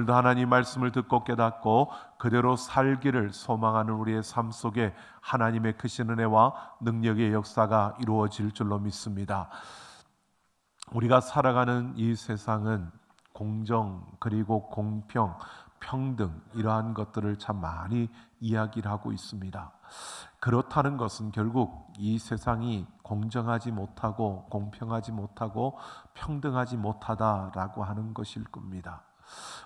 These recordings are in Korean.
오늘도 하나님 말씀을 듣고 깨닫고 그대로 살기를 소망하는 우리의 삶 속에 하나님의 크신 은혜와 능력의 역사가 이루어질 줄로 믿습니다. 우리가 살아가는 이 세상은 공정 그리고 공평, 평등 이러한 것들을 참 많이 이야기를 하고 있습니다. 그렇다는 것은 결국 이 세상이 공정하지 못하고 공평하지 못하고 평등하지 못하다라고 하는 것일 겁니다.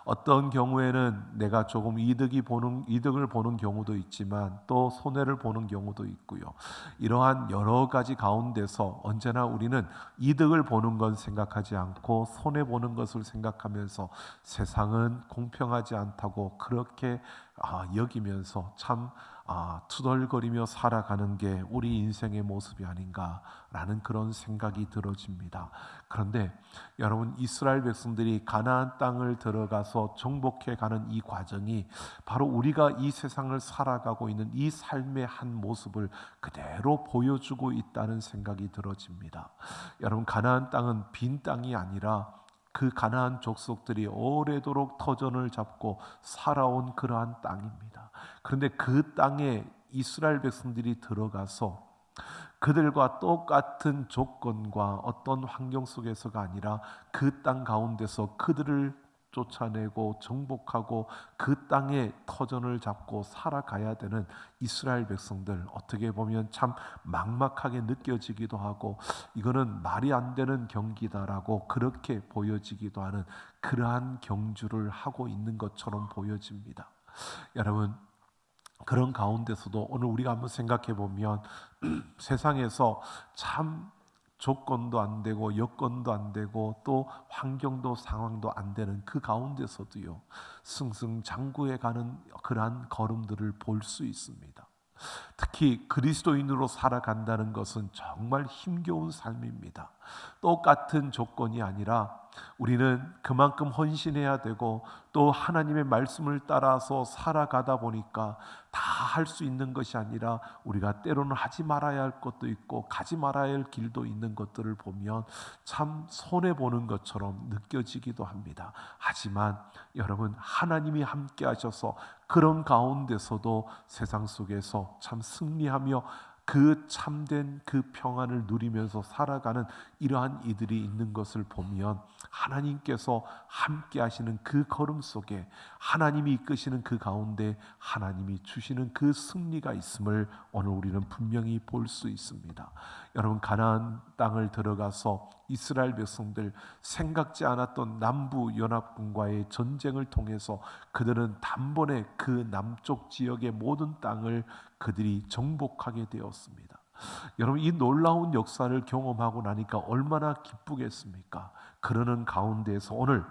어떤 경우에는 내가 조금 이득을 보는 경우도 있지만 또 손해를 보는 경우도 있고요. 이러한 여러 가지 가운데서 언제나 우리는 이득을 보는 건 생각하지 않고 손해 보는 것을 생각하면서 세상은 공평하지 않다고 그렇게 여기면서 참 투덜거리며 살아가는 게 우리 인생의 모습이 아닌가라는 그런 생각이 들어집니다. 그런데 여러분, 이스라엘 백성들이 가나안 땅을 들어가서 정복해 가는 이 과정이 바로 우리가 이 세상을 살아가고 있는 이 삶의 한 모습을 그대로 보여주고 있다는 생각이 들어집니다. 여러분, 가나안 땅은 빈 땅이 아니라 그 가나안 족속들이 오래도록 터전을 잡고 살아온 그러한 땅입니다. 그런데 그 땅에 이스라엘 백성들이 들어가서 그들과 똑같은 조건과 어떤 환경 속에서가 아니라 그 땅 가운데서 그들을 쫓아내고 정복하고 그 땅에 터전을 잡고 살아가야 되는 이스라엘 백성들, 어떻게 보면 참 막막하게 느껴지기도 하고 이거는 말이 안 되는 경기다라고 그렇게 보여지기도 하는 그러한 경주를 하고 있는 것처럼 보여집니다. 여러분, 그런 가운데서도 오늘 우리가 한번 생각해 보면 세상에서 참 조건도 안 되고 여건도 안 되고 또 환경도 상황도 안 되는 그 가운데서도요, 승승장구해 가는 그러한 걸음들을 볼 수 있습니다. 특히 그리스도인으로 살아간다는 것은 정말 힘겨운 삶입니다. 똑같은 조건이 아니라 우리는 그만큼 헌신해야 되고 또 하나님의 말씀을 따라서 살아가다 보니까 다 할 수 있는 것이 아니라 우리가 때로는 하지 말아야 할 것도 있고 가지 말아야 할 길도 있는 것들을 보면 참 손해보는 것처럼 느껴지기도 합니다. 하지만 여러분, 하나님이 함께 하셔서 그런 가운데서도 세상 속에서 참 승리하며 그 참된 그 평안을 누리면서 살아가는 이러한 이들이 있는 것을 보면 하나님께서 함께 하시는 그 걸음 속에 하나님이 이끄시는 그 가운데 하나님이 주시는 그 승리가 있음을 오늘 우리는 분명히 볼 수 있습니다. 여러분, 가나안 땅을 들어가서 이스라엘 백성들 생각지 않았던 남부 연합군과의 전쟁을 통해서 그들은 단번에 그 남쪽 지역의 모든 땅을 그들이 정복하게 되었습니다. 여러분, 이 놀라운 역사를 경험하고 나니까 얼마나 기쁘겠습니까? 그러는 가운데에서 오늘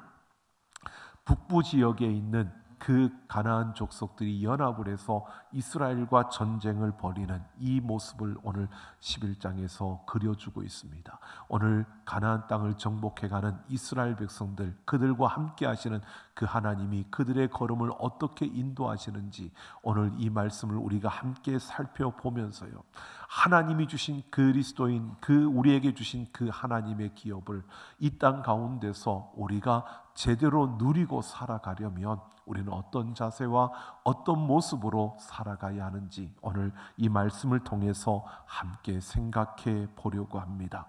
북부 지역에 있는 그 가나안 족속들이 연합을 해서 이스라엘과 전쟁을 벌이는 이 모습을 오늘 11장에서 그려주고 있습니다. 오늘 가나안 땅을 정복해가는 이스라엘 백성들, 그들과 함께 하시는 그 하나님이 그들의 걸음을 어떻게 인도하시는지 오늘 이 말씀을 우리가 함께 살펴보면서요, 하나님이 주신 그리스도인, 우리에게 주신 그 하나님의 기업을 이 땅 가운데서 우리가 제대로 누리고 살아가려면 우리는 어떤 자세와 어떤 모습으로 살아가야 하는지 오늘 이 말씀을 통해서 함께 생각해 보려고 합니다.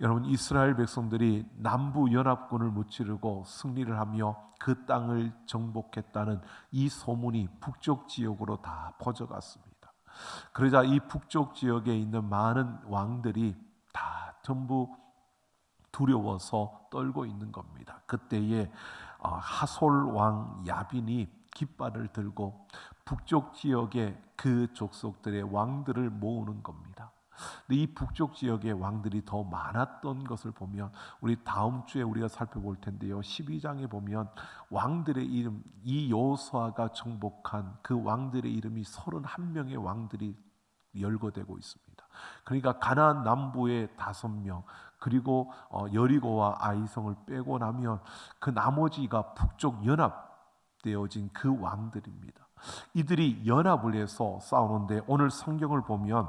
여러분, 이스라엘 백성들이 남부 연합군을 무찌르고 승리를 하며 그 땅을 정복했다는 이 소문이 북쪽 지역으로 다 퍼져갔습니다. 그러자 이 북쪽 지역에 있는 많은 왕들이 다 전부 두려워서 떨고 있는 겁니다. 그때에 하솔 왕 야빈이 깃발을 들고 북쪽 지역의 그 족속들의 왕들을 모으는 겁니다. 근데 이 북쪽 지역의 왕들이 더 많았던 것을 보면 우리 다음 주에 우리가 살펴볼 텐데요, 12장에 보면 왕들의 이름, 이 여호수아가 정복한 그 왕들의 이름이 31명의 왕들이 열거되고 있습니다. 그러니까 가나안 남부의 5명, 그리고 여리고와 아이성을 빼고 나면 그 나머지가 북쪽 연합되어진 그 왕들입니다. 이들이 연합을 해서 싸우는데 오늘 성경을 보면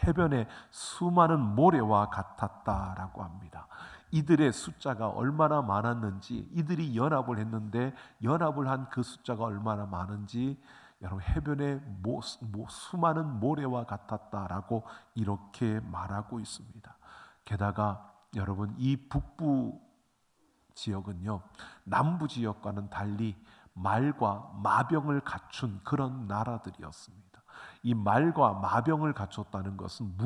해변에 수많은 모래와 같았다라고 합니다. 이들의 숫자가 얼마나 많았는지, 이들이 연합을 했는데 연합을 한 그 숫자가 얼마나 많은지 여러분 해변의 수많은 모래와 같았다라고 이렇게 말하고 있습니다. 게다가 여러분 이 북부 지역은요 남부 지역과는 달리 말과 마병을 갖춘 그런 나라들이었습니다. 이 말과 마병을 갖췄다는 것은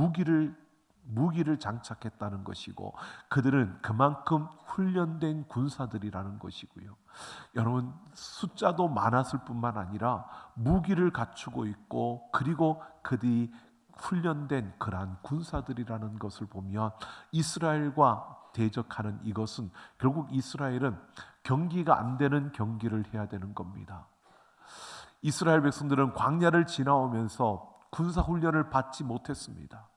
무기를 장착했다는 것이고 그들은 그만큼 훈련된 군사들이라는 것이고요. 여러분 숫자도 많았을 뿐만 아니라 무기를 갖추고 있고 그리고 그들이 훈련된 그러한 군사들이라는 것을 보면 이스라엘과 대적하는 이것은 결국 이스라엘은 경기가 안 되는 경기를 해야 되는 겁니다. 이스라엘 백성들은 광야를 지나오면서 군사훈련을 받지 못했습니다.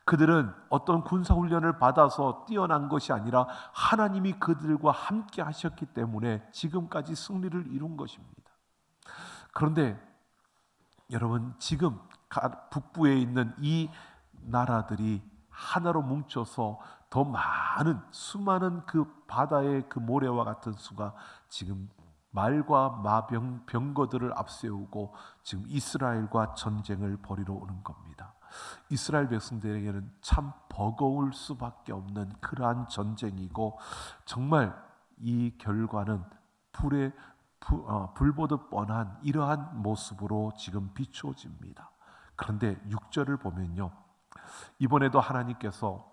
그들은 어떤 군사훈련을 받아서 뛰어난 것이 아니라 하나님이 그들과 함께 하셨기 때문에 지금까지 승리를 이룬 것입니다. 그런데 여러분 지금 북부에 있는 이 나라들이 하나로 뭉쳐서 더 많은 수많은 그 바다의 그 모래와 같은 수가 지금 말과 병거들을 앞세우고 지금 이스라엘과 전쟁을 벌이러 오는 겁니다. 이스라엘 백성들에게는 참 버거울 수밖에 없는 그러한 전쟁이고 정말 이 결과는 불보듯 뻔한 이러한 모습으로 지금 비추어집니다. 그런데 6절을 보면요, 이번에도 하나님께서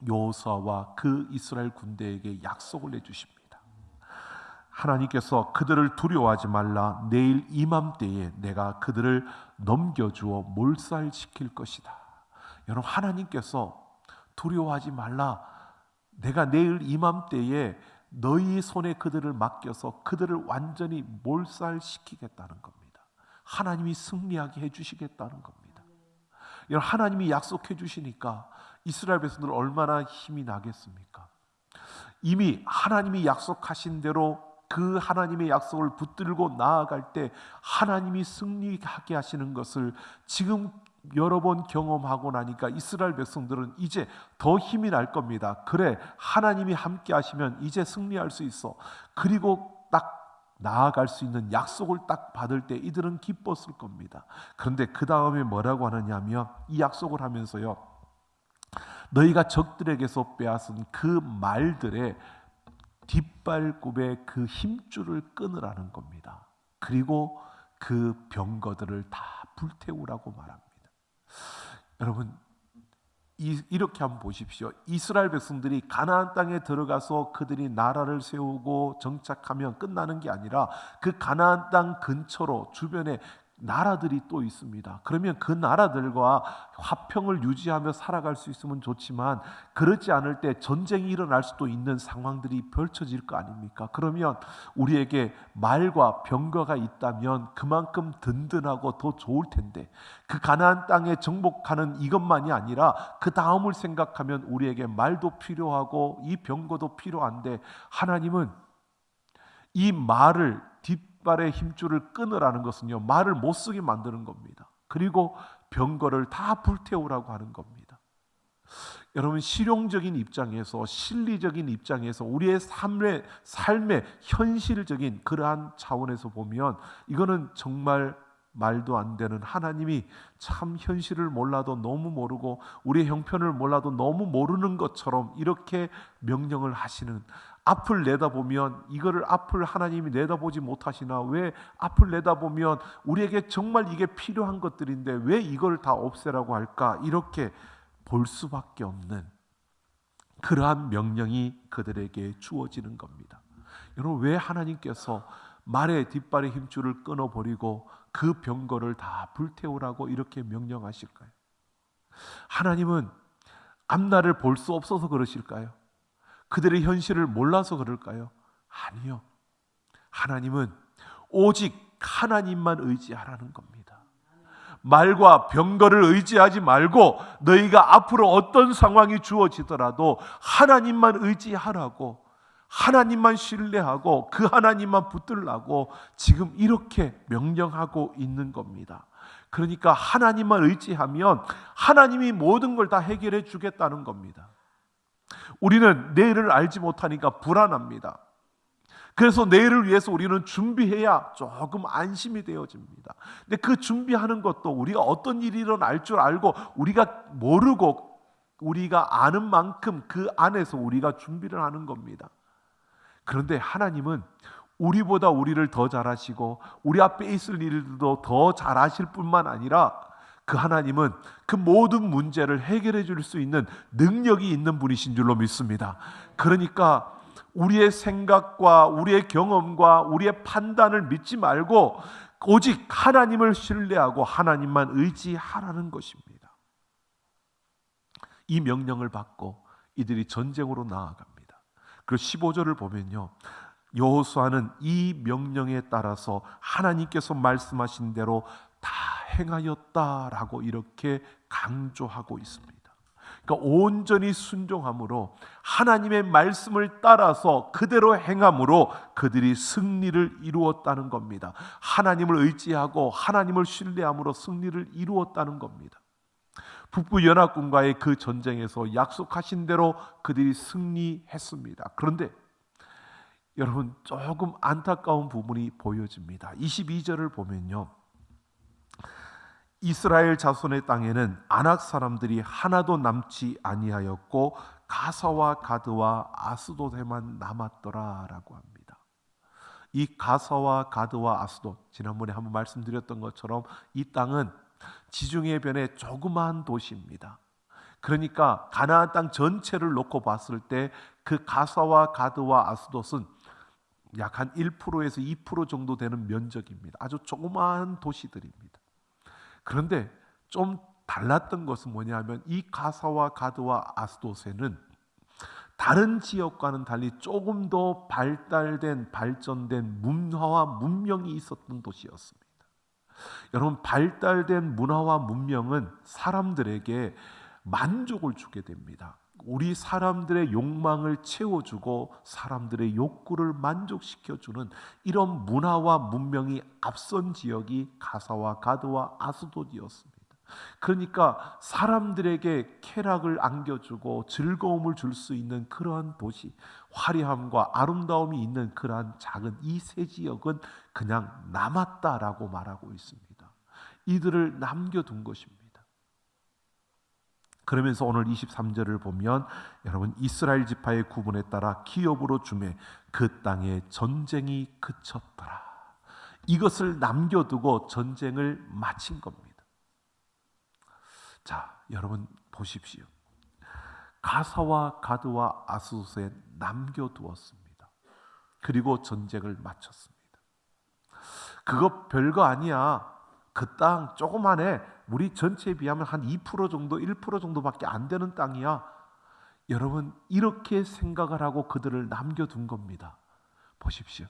여호수아와 그 이스라엘 군대에게 약속을 해주십니다. 하나님께서 그들을 두려워하지 말라. 내일 이맘때에 내가 그들을 넘겨주어 몰살시킬 것이다. 여러분 하나님께서 두려워하지 말라. 내가 내일 이맘때에 너희 손에 그들을 맡겨서 그들을 완전히 몰살시키겠다는 겁니다. 하나님이 승리하게 해주시겠다는 겁니다. 여러분 하나님이 약속해 주시니까 이스라엘 백성들은 얼마나 힘이 나겠습니까? 이미 하나님이 약속하신 대로 그 하나님의 약속을 붙들고 나아갈 때 하나님이 승리하게 하시는 것을 지금 여러 번 경험하고 나니까 이스라엘 백성들은 이제 더 힘이 날 겁니다. 그래, 하나님이 함께 하시면 이제 승리할 수 있어. 그리고 딱 나아갈 수 있는 약속을 딱 받을 때 이들은 기뻤을 겁니다. 그런데 그 다음에 뭐라고 하느냐면 이 약속을 하면서요, 너희가 적들에게서 빼앗은 그 말들의 뒷발굽의 그 힘줄을 끊으라는 겁니다. 그리고 그 병거들을 다 불태우라고 말합니다. 여러분 이렇게 한번 보십시오. 이스라엘 백성들이 가나안 땅에 들어가서 그들이 나라를 세우고 정착하면 끝나는 게 아니라 그 가나안 땅 근처로 주변에 나라들이 또 있습니다. 그러면 그 나라들과 화평을 유지하며 살아갈 수 있으면 좋지만 그렇지 않을 때 전쟁이 일어날 수도 있는 상황들이 펼쳐질 거 아닙니까? 그러면 우리에게 말과 병거가 있다면 그만큼 든든하고 더 좋을 텐데 그 가나안 땅에 정복하는 이것만이 아니라 그 다음을 생각하면 우리에게 말도 필요하고 이 병거도 필요한데 하나님은 이 말을 뒷발의 힘줄을 끊으라는 것은요, 말을 못 쓰게 만드는 겁니다. 그리고 병거를 다 불태우라고 하는 겁니다. 여러분 실용적인 입장에서 실리적인 입장에서 우리의 삶의 현실적인 그러한 차원에서 보면 이거는 정말 말도 안 되는, 하나님이 참 현실을 몰라도 너무 모르고 우리의 형편을 몰라도 너무 모르는 것처럼 이렇게 명령을 하시는, 앞을 내다보면 이거를 앞을 하나님이 내다보지 못하시나, 왜 앞을 내다보면 우리에게 정말 이게 필요한 것들인데 왜 이걸 다 없애라고 할까, 이렇게 볼 수밖에 없는 그러한 명령이 그들에게 주어지는 겁니다. 여러분 왜 하나님께서 말의 뒷발의 힘줄을 끊어버리고 그 병거를 다 불태우라고 이렇게 명령하실까요? 하나님은 앞날을 볼 수 없어서 그러실까요? 그들의 현실을 몰라서 그럴까요? 아니요. 하나님은 오직 하나님만 의지하라는 겁니다. 말과 병거를 의지하지 말고 너희가 앞으로 어떤 상황이 주어지더라도 하나님만 의지하라고, 하나님만 신뢰하고 그 하나님만 붙들라고 지금 이렇게 명령하고 있는 겁니다. 그러니까 하나님만 의지하면 하나님이 모든 걸 다 해결해 주겠다는 겁니다. 우리는 내일을 알지 못하니까 불안합니다. 그래서 내일을 위해서 우리는 준비해야 조금 안심이 되어집니다. 근데 그 준비하는 것도 우리가 어떤 일이 일어날 줄 알고 우리가 모르고 우리가 아는 만큼 그 안에서 우리가 준비를 하는 겁니다. 그런데 하나님은 우리보다 우리를 더 잘하시고 우리 앞에 있을 일들도 더 잘하실 뿐만 아니라 그 하나님은 그 모든 문제를 해결해 줄 수 있는 능력이 있는 분이신 줄로 믿습니다. 그러니까 우리의 생각과 우리의 경험과 우리의 판단을 믿지 말고 오직 하나님을 신뢰하고 하나님만 의지하라는 것입니다. 이 명령을 받고 이들이 전쟁으로 나아갑니다. 그리고 15절을 보면요, 여호수아는 이 명령에 따라서 하나님께서 말씀하신 대로 다 행하였다라고 이렇게 강조하고 있습니다. 그러니까 온전히 순종함으로 하나님의 말씀을 따라서 그대로 행함으로 그들이 승리를 이루었다는 겁니다. 하나님을 의지하고 하나님을 신뢰함으로 승리를 이루었다는 겁니다. 북부연합군과의 그 전쟁에서 약속하신 대로 그들이 승리했습니다. 그런데 여러분, 조금 안타까운 부분이 보여집니다. 22절을 보면요, 이스라엘 자손의 땅에는 아낙 사람들이 하나도 남지 아니하였고 가사와 가드와 아스돗에만 남았더라라고 합니다. 이 가사와 가드와 아스돗, 지난번에 한번 말씀드렸던 것처럼 이 땅은 지중해 변의 조그마한 도시입니다. 그러니까 가나안 땅 전체를 놓고 봤을 때 그 가사와 가드와 아스돗은 약 한 1%에서 2% 정도 되는 면적입니다. 아주 조그마한 도시들입니다. 그런데 좀 달랐던 것은 뭐냐면 이 가사와 가드와 아스돗에는 다른 지역과는 달리 조금 더 발전된 문화와 문명이 있었던 도시였습니다. 여러분, 발달된 문화와 문명은 사람들에게 만족을 주게 됩니다. 우리 사람들의 욕망을 채워주고 사람들의 욕구를 만족시켜주는 이런 문화와 문명이 앞선 지역이 가사와 가드와 아스돗이었습니다. 그러니까 사람들에게 쾌락을 안겨주고 즐거움을 줄 수 있는 그러한 도시, 화려함과 아름다움이 있는 그러한 작은 이 세 지역은 그냥 남았다라고 말하고 있습니다. 이들을 남겨둔 것입니다. 그러면서 오늘 23절을 보면 여러분, 이스라엘 지파의 구분에 따라 기업으로 주매 그 땅에 전쟁이 그쳤더라. 이것을 남겨두고 전쟁을 마친 겁니다. 자, 여러분 보십시오. 가사와 가드와 아스돗에 남겨두었습니다. 그리고 전쟁을 마쳤습니다. 그거 별거 아니야. 그 땅 조그만해. 우리 전체에 비하면 한 2% 정도, 1% 정도밖에 안 되는 땅이야. 여러분, 이렇게 생각을 하고 그들을 남겨둔 겁니다. 보십시오.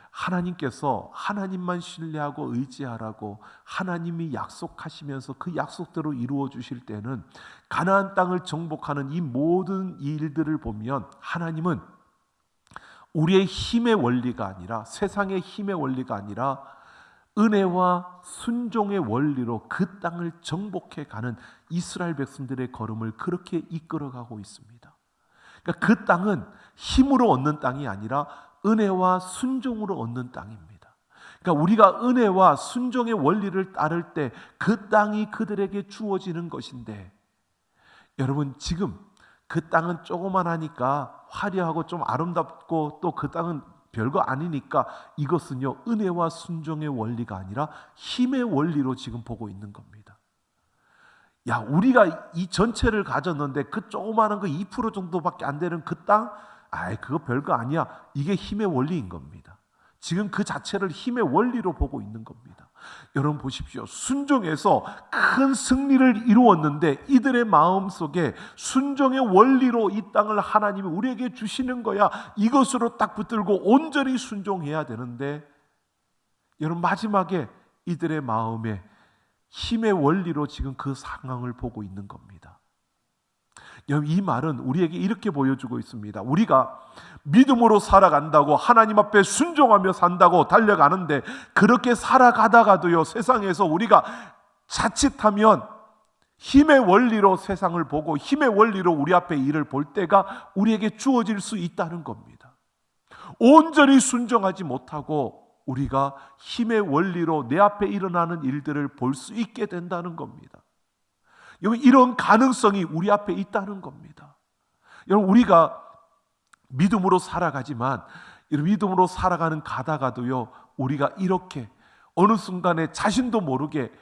하나님께서 하나님만 신뢰하고 의지하라고 하나님이 약속하시면서 그 약속대로 이루어 주실 때는 가나안 땅을 정복하는 이 모든 일들을 보면 하나님은 우리의 힘의 원리가 아니라, 세상의 힘의 원리가 아니라 은혜와 순종의 원리로 그 땅을 정복해 가는 이스라엘 백성들의 걸음을 그렇게 이끌어가고 있습니다. 그러니까 그 땅은 힘으로 얻는 땅이 아니라 은혜와 순종으로 얻는 땅입니다. 그러니까 우리가 은혜와 순종의 원리를 따를 때 그 땅이 그들에게 주어지는 것인데, 여러분 지금 그 땅은 조그만하니까 화려하고 좀 아름답고 또 그 땅은 별거 아니니까 이것은요, 은혜와 순종의 원리가 아니라 힘의 원리로 지금 보고 있는 겁니다. 야, 우리가 이 전체를 가졌는데 그 조그마한 거 2% 정도밖에 안 되는 그 땅, 그거 별거 아니야. 이게 힘의 원리인 겁니다. 지금 그 자체를 힘의 원리로 보고 있는 겁니다. 여러분 보십시오. 순종에서 큰 승리를 이루었는데 이들의 마음속에 순종의 원리로 이 땅을 하나님이 우리에게 주시는 거야, 이것으로 딱 붙들고 온전히 순종해야 되는데, 여러분 마지막에 이들의 마음에 힘의 원리로 지금 그 상황을 보고 있는 겁니다. 이 말은 우리에게 이렇게 보여주고 있습니다. 우리가 믿음으로 살아간다고, 하나님 앞에 순종하며 산다고 달려가는데, 그렇게 살아가다가도요, 세상에서 우리가 자칫하면 힘의 원리로 세상을 보고 힘의 원리로 우리 앞에 일을 볼 때가 우리에게 주어질 수 있다는 겁니다. 온전히 순종하지 못하고 우리가 힘의 원리로 내 앞에 일어나는 일들을 볼 수 있게 된다는 겁니다. 여러분, 이런 가능성이 우리 앞에 있다는 겁니다. 여러분, 우리가 믿음으로 살아가지만 믿음으로 살아가는 가다가도요, 우리가 이렇게 어느 순간에 자신도 모르게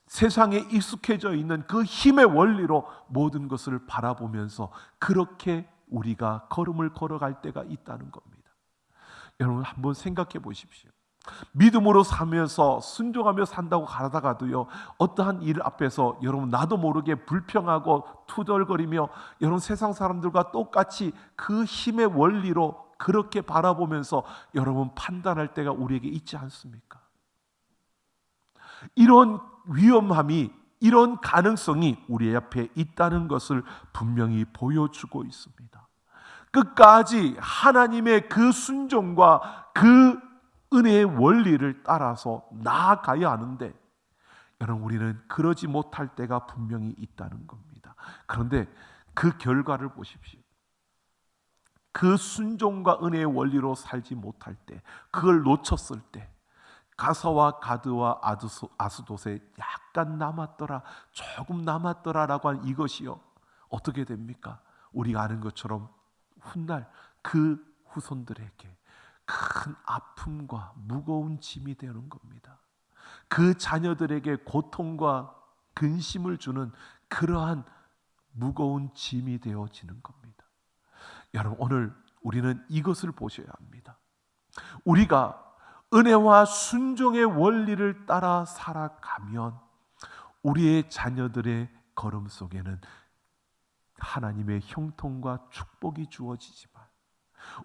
세상에 익숙해져 있는 그 힘의 원리로 모든 것을 바라보면서 그렇게 우리가 걸음을 걸어갈 때가 있다는 겁니다. 여러분, 한번 생각해 보십시오. 믿음으로 살면서 순종하며 산다고 가다가도요, 어떠한 일 앞에서 여러분 나도 모르게 불평하고 투덜거리며 여러분 세상 사람들과 똑같이 그 힘의 원리로 그렇게 바라보면서 여러분 판단할 때가 우리에게 있지 않습니까? 이런 위험함이, 이런 가능성이 우리 앞에 있다는 것을 분명히 보여주고 있습니다. 끝까지 하나님의 그 순종과 그 은혜의 원리를 따라서 나아가야 하는데 여러분, 우리는 그러지 못할 때가 분명히 있다는 겁니다. 그런데 그 결과를 보십시오. 그 순종과 은혜의 원리로 살지 못할 때, 그걸 놓쳤을 때 가서와 가드와 아스돗에 약간 남았더라, 조금 남았더라라고 한 이것이요, 어떻게 됩니까? 우리가 아는 것처럼 훗날 그 후손들에게 큰 아픔과 무거운 짐이 되는 겁니다. 그 자녀들에게 고통과 근심을 주는 그러한 무거운 짐이 되어지는 겁니다. 여러분, 오늘 우리는 이것을 보셔야 합니다. 우리가 은혜와 순종의 원리를 따라 살아가면 우리의 자녀들의 걸음 속에는 하나님의 형통과 축복이 주어지지만,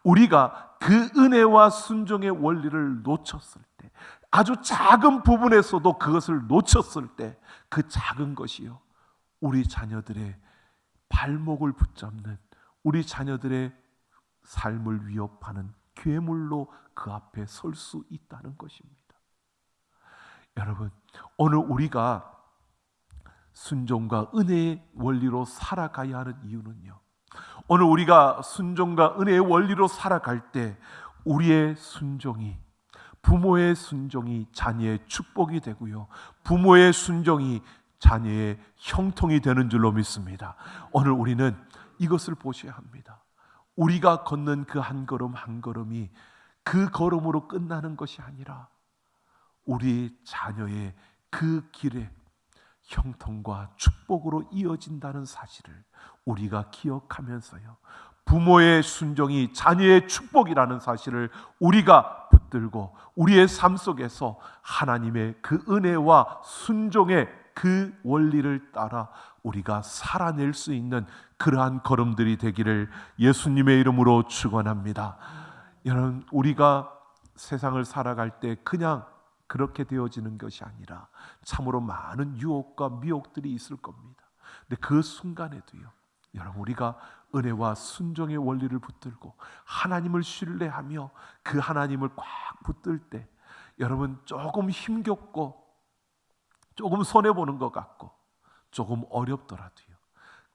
우리가 그 은혜와 순종의 원리를 놓쳤을 때, 아주 작은 부분에서도 그것을 놓쳤을 때, 그 작은 것이요, 우리 자녀들의 발목을 붙잡는, 우리 자녀들의 삶을 위협하는 괴물로 그 앞에 설 수 있다는 것입니다. 여러분, 오늘 우리가 순종과 은혜의 원리로 살아가야 하는 이유는요, 오늘 우리가 순종과 은혜의 원리로 살아갈 때 우리의 순종이, 부모의 순종이 자녀의 축복이 되고요, 부모의 순종이 자녀의 형통이 되는 줄로 믿습니다. 오늘 우리는 이것을 보셔야 합니다. 우리가 걷는 그 한 걸음 한 걸음이 그 걸음으로 끝나는 것이 아니라 우리 자녀의 그 길에 형통과 축복으로 이어진다는 사실을 우리가 기억하면서요, 부모의 순종이 자녀의 축복이라는 사실을 우리가 붙들고 우리의 삶 속에서 하나님의 그 은혜와 순종의 그 원리를 따라 우리가 살아낼 수 있는 그러한 걸음들이 되기를 예수님의 이름으로 축원합니다. 여러분, 우리가 세상을 살아갈 때 그냥 그렇게 되어지는 것이 아니라 참으로 많은 유혹과 미혹들이 있을 겁니다. 근데 그 순간에도요, 여러분, 우리가 은혜와 순종의 원리를 붙들고 하나님을 신뢰하며 그 하나님을 꽉 붙들 때, 여러분, 조금 힘겹고 조금 손해보는 것 같고 조금 어렵더라도요,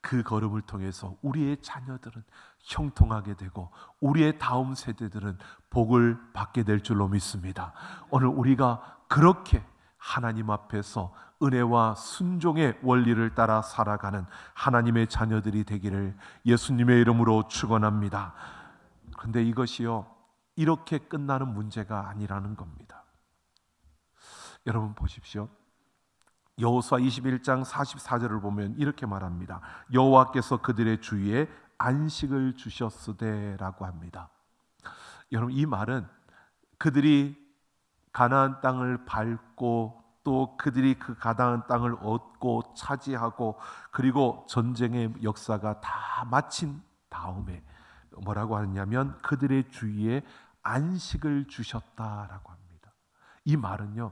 그 걸음을 통해서 우리의 자녀들은 형통하게 되고 우리의 다음 세대들은 복을 받게 될 줄로 믿습니다. 오늘 우리가 그렇게 하나님 앞에서 은혜와 순종의 원리를 따라 살아가는 하나님의 자녀들이 되기를 예수님의 이름으로 축원합니다. 그런데 이것이요, 이렇게 끝나는 문제가 아니라는 겁니다. 여러분 보십시오. 여호수아 21장 44절을 보면 이렇게 말합니다. 여호와께서 그들의 주위에 안식을 주셨으되라고 합니다. 여러분, 이 말은 그들이 가나안 땅을 밟고 또 그들이 그 가나안 땅을 얻고 차지하고 그리고 전쟁의 역사가 다 마친 다음에 뭐라고 하느냐면 그들의 주위에 안식을 주셨다라고 합니다. 이 말은요,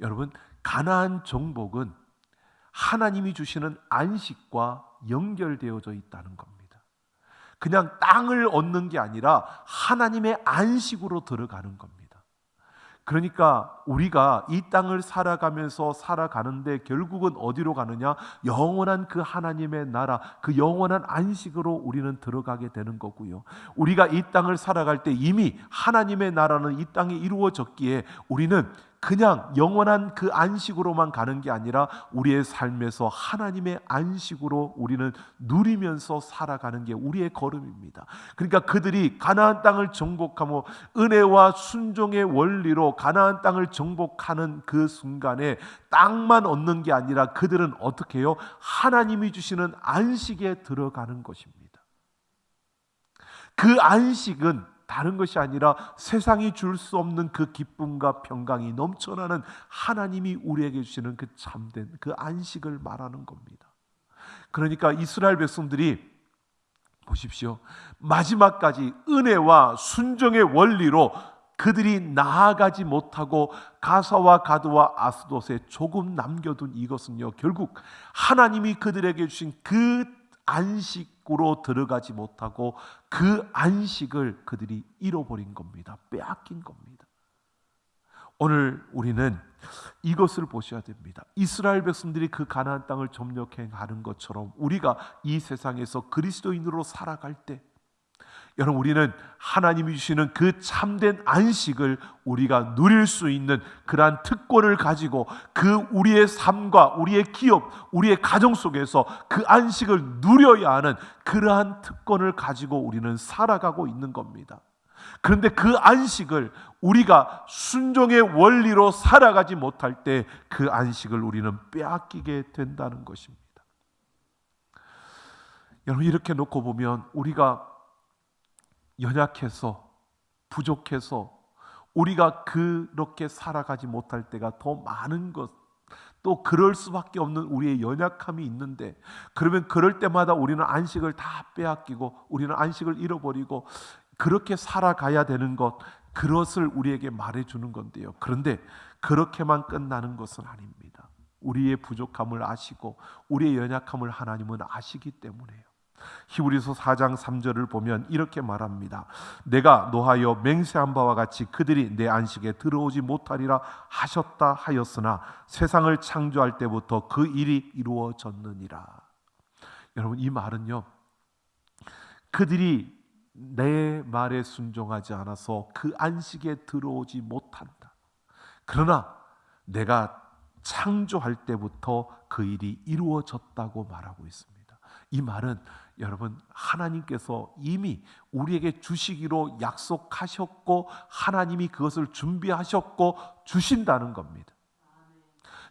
여러분, 가나안 정복은 하나님이 주시는 안식과 연결되어져 있다는 겁니다. 그냥 땅을 얻는 게 아니라 하나님의 안식으로 들어가는 겁니다. 그러니까 우리가 이 땅을 살아가면서 살아가는데 결국은 어디로 가느냐? 영원한 그 하나님의 나라, 그 영원한 안식으로 우리는 들어가게 되는 거고요. 우리가 이 땅을 살아갈 때 이미 하나님의 나라는 이 땅에 이루어졌기에 우리는 그냥 영원한 그 안식으로만 가는 게 아니라 우리의 삶에서 하나님의 안식으로 우리는 누리면서 살아가는 게 우리의 걸음입니다. 그러니까 그들이 가나안 땅을 정복하며 은혜와 순종의 원리로 가나안 땅을 정복하는 그 순간에 땅만 얻는 게 아니라 그들은 어떻게 해요? 하나님이 주시는 안식에 들어가는 것입니다. 그 안식은 다른 것이 아니라 세상이 줄 수 없는 그 기쁨과 평강이 넘쳐나는 하나님이 우리에게 주시는 그 참된 그 안식을 말하는 겁니다. 그러니까 이스라엘 백성들이 보십시오. 마지막까지 은혜와 순종의 원리로 그들이 나아가지 못하고 가사와 가드와 아스돗에 조금 남겨둔 이것은요, 결국 하나님이 그들에게 주신 그 안식으로 들어가지 못하고 그 안식을 그들이 잃어버린 겁니다. 빼앗긴 겁니다. 오늘 우리는 이것을 보셔야 됩니다. 이스라엘 백성들이 그 가나안 땅을 점령해 가는 것처럼 우리가 이 세상에서 그리스도인으로 살아갈 때 여러분, 우리는 하나님이 주시는 그 참된 안식을 우리가 누릴 수 있는 그러한 특권을 가지고 그 우리의 삶과 우리의 기업, 우리의 가정 속에서 그 안식을 누려야 하는 그러한 특권을 가지고 우리는 살아가고 있는 겁니다. 그런데 그 안식을 우리가 순종의 원리로 살아가지 못할 때 그 안식을 우리는 빼앗기게 된다는 것입니다. 여러분, 이렇게 놓고 보면 우리가 연약해서 부족해서 우리가 그렇게 살아가지 못할 때가 더 많은 것, 또 그럴 수밖에 없는 우리의 연약함이 있는데, 그러면 그럴 때마다 우리는 안식을 다 빼앗기고 우리는 안식을 잃어버리고 그렇게 살아가야 되는 것, 그것을 우리에게 말해주는 건데요. 그런데 그렇게만 끝나는 것은 아닙니다. 우리의 부족함을 아시고 우리의 연약함을 하나님은 아시기 때문에요. 히브리서 4장 3절을 보면 이렇게 말합니다. 내가 노하여 맹세한 바와 같이 그들이 내 안식에 들어오지 못하리라 하셨다 하였으나 세상을 창조할 때부터 그 일이 이루어졌느니라. 여러분, 이 말은요, 그들이 내 말에 순종하지 않아서 그 안식에 들어오지 못한다. 그러나 내가 창조할 때부터 그 일이 이루어졌다고 말하고 있습니다. 이 말은 여러분, 하나님께서 이미 우리에게 주시기로 약속하셨고 하나님이 그것을 준비하셨고 주신다는 겁니다.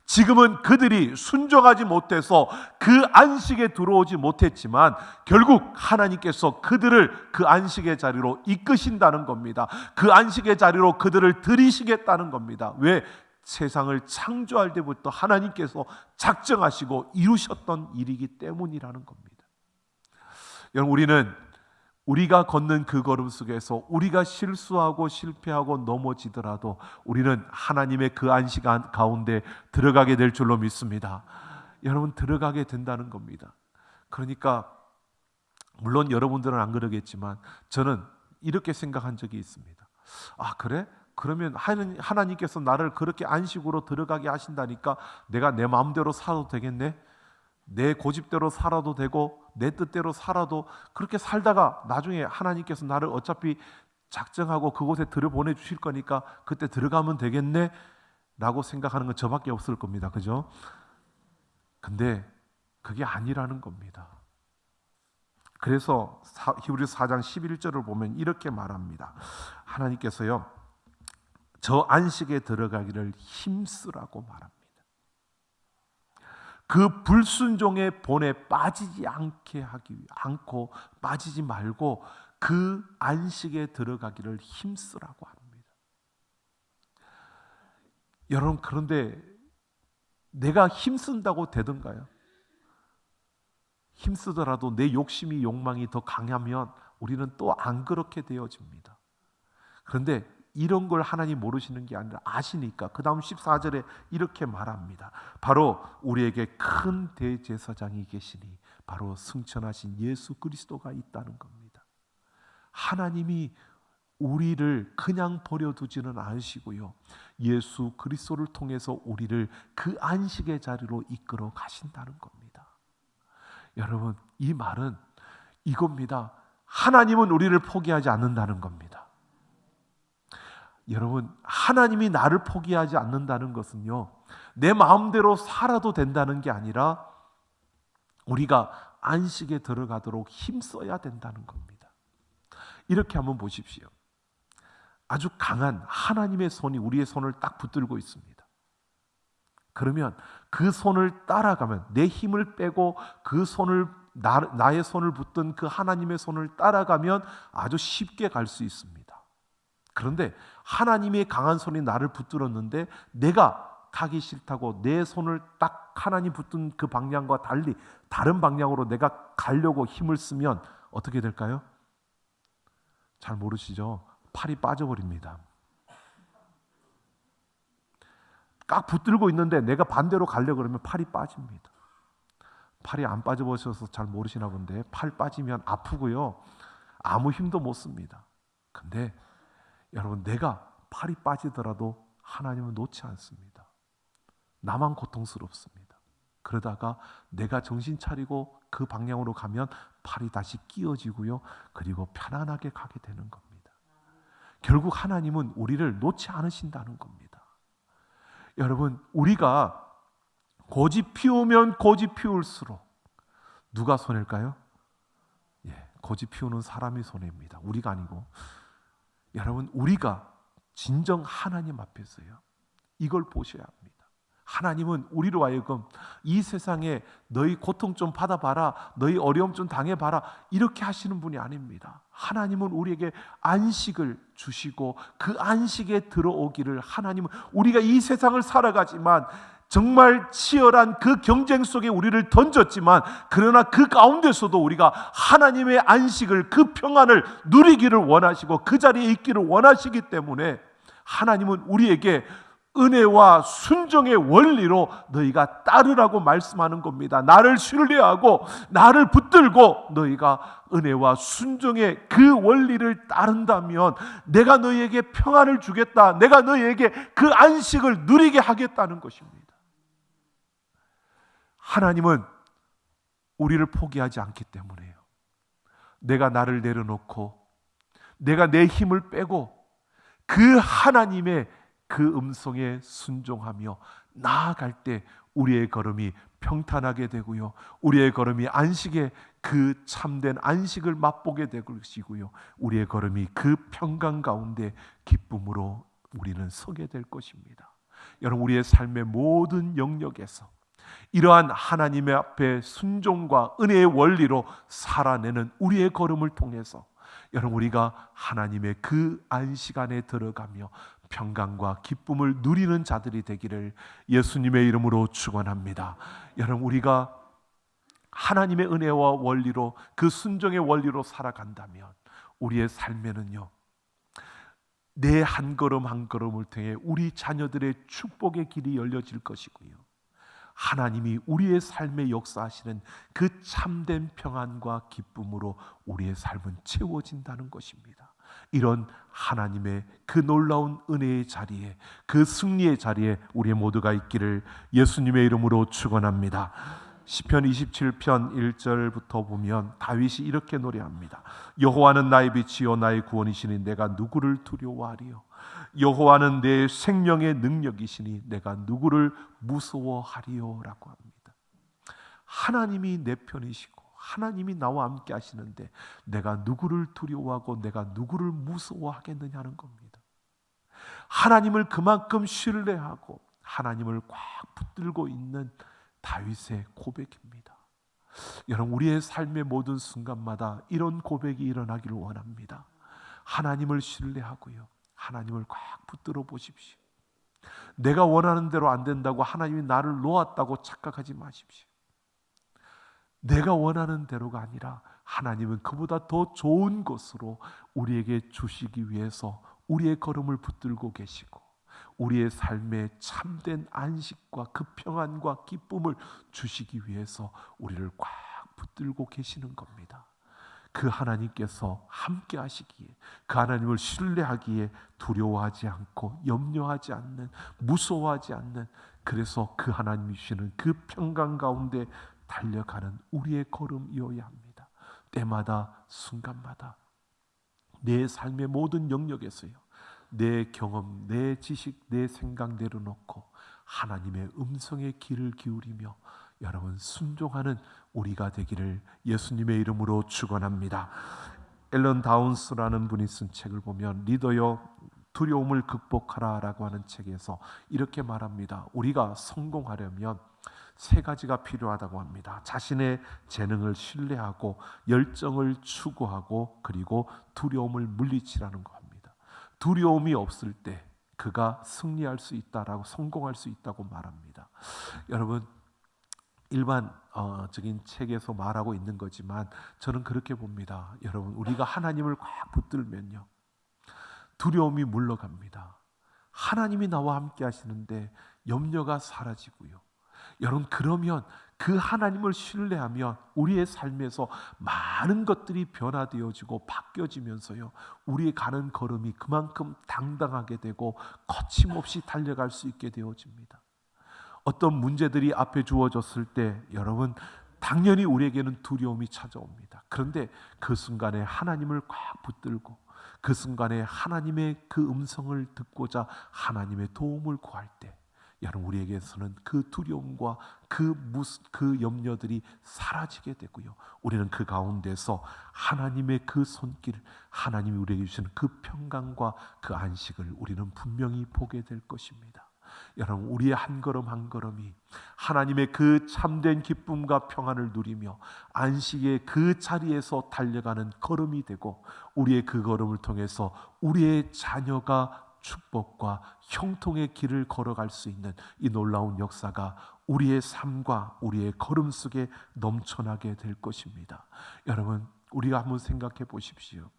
지금은 그들이 순종하지 못해서 그 안식에 들어오지 못했지만 결국 하나님께서 그들을 그 안식의 자리로 이끄신다는 겁니다. 그 안식의 자리로 그들을 들이시겠다는 겁니다. 왜? 세상을 창조할 때부터 하나님께서 작정하시고 이루셨던 일이기 때문이라는 겁니다. 여러분, 우리가 걷는 그 걸음 속에서 우리가 실수하고 실패하고 넘어지더라도 우리는 하나님의 그 안식 가운데 들어가게 될 줄로 믿습니다. 여러분, 들어가게 된다는 겁니다. 그러니까 물론 여러분들은 안 그러겠지만 저는 이렇게 생각한 적이 있습니다. 아, 그래? 그러면 하나님께서 나를 그렇게 안식으로 들어가게 하신다니까 내가 내 마음대로 살아도 되겠네? 내 고집대로 살아도 되고 내 뜻대로 살아도, 그렇게 살다가 나중에 하나님께서 나를 어차피 작정하고 그곳에 들여보내 주실 거니까 그때 들어가면 되겠네? 라고 생각하는 건 저밖에 없을 겁니다. 그죠? 근데 그게 아니라는 겁니다. 그래서 히브리서 4장 11절을 보면 이렇게 말합니다. 하나님께서요, 저 안식에 들어가기를 힘쓰라고 말합니다. 그 불순종의 본에 빠지지 않고 빠지지 말고 그 안식에 들어가기를 힘쓰라고 합니다. 여러분, 그런데 내가 힘쓴다고 되던가요? 힘쓰더라도 내 욕심이 욕망이 더 강하면 우리는 또 안 그렇게 되어집니다. 그런데 이런 걸 하나님 모르시는 게 아니라 아시니까 그 다음 14절에 이렇게 말합니다. 바로 우리에게 큰 대제사장이 계시니 바로 승천하신 예수 그리스도가 있다는 겁니다. 하나님이 우리를 그냥 버려두지는 않으시고요, 예수 그리스도를 통해서 우리를 그 안식의 자리로 이끌어 가신다는 겁니다. 여러분, 이 말은 이겁니다. 하나님은 우리를 포기하지 않는다는 겁니다. 여러분, 하나님이 나를 포기하지 않는다는 것은요, 내 마음대로 살아도 된다는 게 아니라 우리가 안식에 들어가도록 힘써야 된다는 겁니다. 이렇게 한번 보십시오. 아주 강한 하나님의 손이 우리의 손을 딱 붙들고 있습니다. 그러면 그 손을 따라가면, 내 힘을 빼고 그 손을, 나의 손을 붙든 그 하나님의 손을 따라가면 아주 쉽게 갈 수 있습니다. 그런데 하나님의 강한 손이 나를 붙들었는데 내가 가기 싫다고 내 손을 딱 하나님 붙든 그 방향과 달리 다른 방향으로 내가 가려고 힘을 쓰면 어떻게 될까요? 잘 모르시죠? 팔이 빠져버립니다. 꽉 붙들고 있는데 내가 반대로 가려고 그러면 팔이 빠집니다. 팔이 안 빠져버셔서 잘 모르시나 본데, 팔 빠지면 아프고요, 아무 힘도 못 씁니다. 근데 여러분, 내가 팔이 빠지더라도 하나님은 놓지 않습니다. 나만 고통스럽습니다. 그러다가 내가 정신 차리고 그 방향으로 가면 팔이 다시 끼어지고요, 그리고 편안하게 가게 되는 겁니다. 결국 하나님은 우리를 놓지 않으신다는 겁니다. 여러분, 우리가 고집 피우면 고집 피울수록 누가 손해일까요? 고집 피우는 사람이 손해입니다. 우리가 아니고. 여러분, 우리가 진정 하나님 앞에서요, 이걸 보셔야 합니다. 하나님은 우리로 하여금 이 세상에 너희 고통 좀 받아봐라, 너희 어려움 좀 당해봐라, 이렇게 하시는 분이 아닙니다. 하나님은 우리에게 안식을 주시고 그 안식에 들어오기를, 하나님은 우리가 이 세상을 살아가지만 정말 치열한 그 경쟁 속에 우리를 던졌지만, 그러나 그 가운데서도 우리가 하나님의 안식을, 그 평안을 누리기를 원하시고 그 자리에 있기를 원하시기 때문에 하나님은 우리에게 은혜와 순종의 원리로 너희가 따르라고 말씀하는 겁니다. 나를 신뢰하고 나를 붙들고 너희가 은혜와 순종의 그 원리를 따른다면 내가 너희에게 평안을 주겠다, 내가 너희에게 그 안식을 누리게 하겠다는 것입니다. 하나님은 우리를 포기하지 않기 때문에요. 내가 나를 내려놓고 내가 내 힘을 빼고 그 하나님의 그 음성에 순종하며 나아갈 때 우리의 걸음이 평탄하게 되고요, 우리의 걸음이 안식의 그 참된 안식을 맛보게 될 것이고요, 우리의 걸음이 그 평강 가운데 기쁨으로 우리는 서게 될 것입니다. 여러분, 우리의 삶의 모든 영역에서 이러한 하나님의 앞에 순종과 은혜의 원리로 살아내는 우리의 걸음을 통해서 여러분, 우리가 하나님의 그 안식 안에 들어가며 평강과 기쁨을 누리는 자들이 되기를 예수님의 이름으로 축원합니다. 여러분, 우리가 하나님의 은혜와 원리로, 그 순종의 원리로 살아간다면 우리의 삶에는요, 내 한 걸음 한 걸음을 통해 우리 자녀들의 축복의 길이 열려질 것이고요, 하나님이 우리의 삶에 역사하시는 그 참된 평안과 기쁨으로 우리의 삶은 채워진다는 것입니다. 이런 하나님의 그 놀라운 은혜의 자리에, 그 승리의 자리에 우리 모두가 있기를 예수님의 이름으로 축원합니다. 시편 27편 1절부터 보면 다윗이 이렇게 노래합니다. 여호와는 나의 빛이요 나의 구원이시니 내가 누구를 두려워하리요. 여호와는 내 생명의 능력이시니 내가 누구를 무서워하리요 라고 합니다. 하나님이 내 편이시고 하나님이 나와 함께 하시는데 내가 누구를 두려워하고 내가 누구를 무서워하겠느냐는 겁니다. 하나님을 그만큼 신뢰하고 하나님을 꽉 붙들고 있는 다윗의 고백입니다. 여러분, 우리의 삶의 모든 순간마다 이런 고백이 일어나기를 원합니다. 하나님을 신뢰하고요, 하나님을 꽉 붙들어 보십시오. 내가 원하는 대로 안 된다고 하나님이 나를 놓았다고 착각하지 마십시오. 내가 원하는 대로가 아니라 하나님은 그보다 더 좋은 것으로 우리에게 주시기 위해서 우리의 걸음을 붙들고 계시고 우리의 삶에 참된 안식과 그 평안과 기쁨을 주시기 위해서 우리를 꽉 붙들고 계시는 겁니다. 그 하나님께서 함께 하시기에, 그 하나님을 신뢰하기에 두려워하지 않고 염려하지 않는, 무서워하지 않는, 그래서 그 하나님이 주시는 그 평강 가운데 달려가는 우리의 걸음이어야 합니다. 때마다 순간마다 내 삶의 모든 영역에서요, 내 경험, 내 지식, 내 생각 내려놓고 하나님의 음성에 귀를 기울이며 여러분 순종하는 우리가 되기를 예수님의 이름으로 축원합니다. 앨런 다운스라는 분이 쓴 책을 보면 리더여 두려움을 극복하라라고 하는 책에서 이렇게 말합니다. 우리가 성공하려면 세 가지가 필요하다고 합니다. 자신의 재능을 신뢰하고 열정을 추구하고 그리고 두려움을 물리치라는 겁니다. 두려움이 없을 때 그가 승리할 수 있다라고, 성공할 수 있다고 말합니다. 여러분, 일반적인 책에서 말하고 있는 거지만 저는 그렇게 봅니다. 여러분, 우리가 하나님을 꽉 붙들면요, 두려움이 물러갑니다. 하나님이 나와 함께 하시는데 염려가 사라지고요. 여러분, 그러면 그 하나님을 신뢰하면 우리의 삶에서 많은 것들이 변화되어지고 바뀌어지면서요, 우리의 가는 걸음이 그만큼 당당하게 되고 거침없이 달려갈 수 있게 되어집니다. 어떤 문제들이 앞에 주어졌을 때 여러분, 당연히 우리에게는 두려움이 찾아옵니다. 그런데 그 순간에 하나님을 꽉 붙들고 그 순간에 하나님의 그 음성을 듣고자 하나님의 도움을 구할 때 여러분, 우리에게서는 그 두려움과 그 염려들이 사라지게 되고요, 우리는 그 가운데서 하나님의 그 손길, 하나님이 우리에게 주시는 그 평강과 그 안식을 우리는 분명히 보게 될 것입니다. 여러분, 우리의 한 걸음 한 걸음이 하나님의 그 참된 기쁨과 평안을 누리며 안식의 그 자리에서 달려가는 걸음이 되고, 우리의 그 걸음을 통해서 우리의 자녀가 축복과 형통의 길을 걸어갈 수 있는 이 놀라운 역사가 우리의 삶과 우리의 걸음 속에 넘쳐나게 될 것입니다. 여러분, 우리가 한번 생각해 보십시오.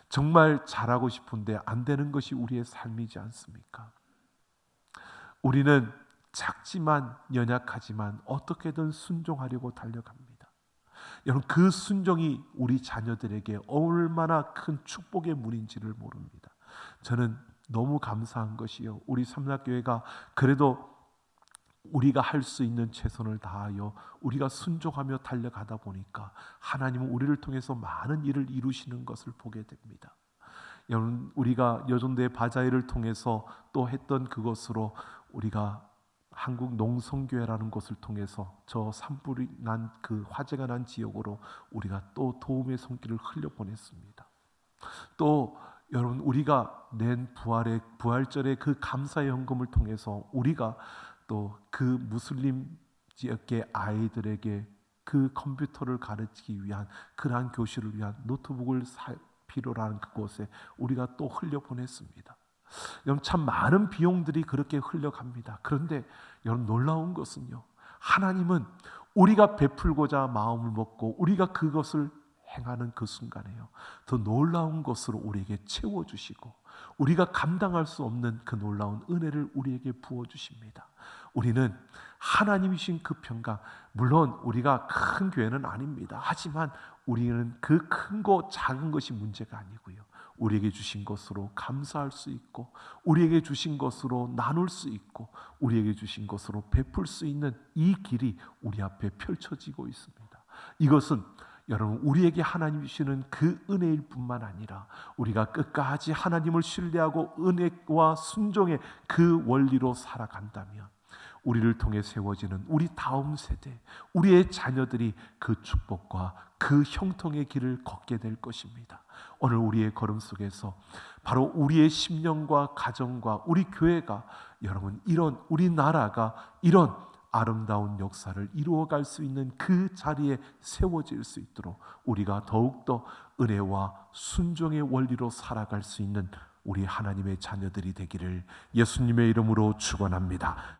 정말 잘하고 싶은데 안 되는 것이 우리의 삶이지 않습니까? 우리는 작지만 연약하지만 어떻게든 순종하려고 달려갑니다. 여러분, 그 순종이 우리 자녀들에게 얼마나 큰 축복의 문인지를 모릅니다. 저는 너무 감사한 것이요, 우리 삼락교회가 그래도 우리가 할 수 있는 최선을 다하여 우리가 순종하며 달려가다 보니까 하나님은 우리를 통해서 많은 일을 이루시는 것을 보게 됩니다. 여러분, 우리가 여전대 바자회를 통해서 또 했던 그것으로 우리가 한국 농성교회라는 곳을 통해서 저 산불이 난 그 화재가 난 지역으로 우리가 또 도움의 손길을 흘려보냈습니다. 또 여러분, 우리가 낸 부활절의 그 감사의 헌금을 통해서 우리가 또 그 무슬림 지역의 아이들에게 그 컴퓨터를 가르치기 위한 그러한 교실을 위한 노트북을 필요로 하는 그곳에 우리가 또 흘려보냈습니다. 여러분, 참 많은 비용들이 그렇게 흘러갑니다. 그런데 여러분, 놀라운 것은요, 하나님은 우리가 베풀고자 마음을 먹고 우리가 그것을 행하는 그 순간에요, 더 놀라운 것으로 우리에게 채워주시고 우리가 감당할 수 없는 그 놀라운 은혜를 우리에게 부어주십니다. 우리는 하나님이신 그 평강, 물론 우리가 큰 교회는 아닙니다. 하지만 우리는 그 큰 거 작은 것이 문제가 아니고요, 우리에게 주신 것으로 감사할 수 있고 우리에게 주신 것으로 나눌 수 있고 우리에게 주신 것으로 베풀 수 있는 이 길이 우리 앞에 펼쳐지고 있습니다. 이것은 여러분, 우리에게 하나님이 주시는 그 은혜일 뿐만 아니라 우리가 끝까지 하나님을 신뢰하고 은혜와 순종의 그 원리로 살아간다면 우리를 통해 세워지는 우리 다음 세대, 우리의 자녀들이 그 축복과 그 형통의 길을 걷게 될 것입니다. 오늘 우리의 걸음 속에서 바로 우리의 심령과 가정과 우리 교회가 여러분, 이런 우리나라가 이런 아름다운 역사를 이루어갈 수 있는 그 자리에 세워질 수 있도록 우리가 더욱더 은혜와 순종의 원리로 살아갈 수 있는 우리 하나님의 자녀들이 되기를 예수님의 이름으로 축원합니다.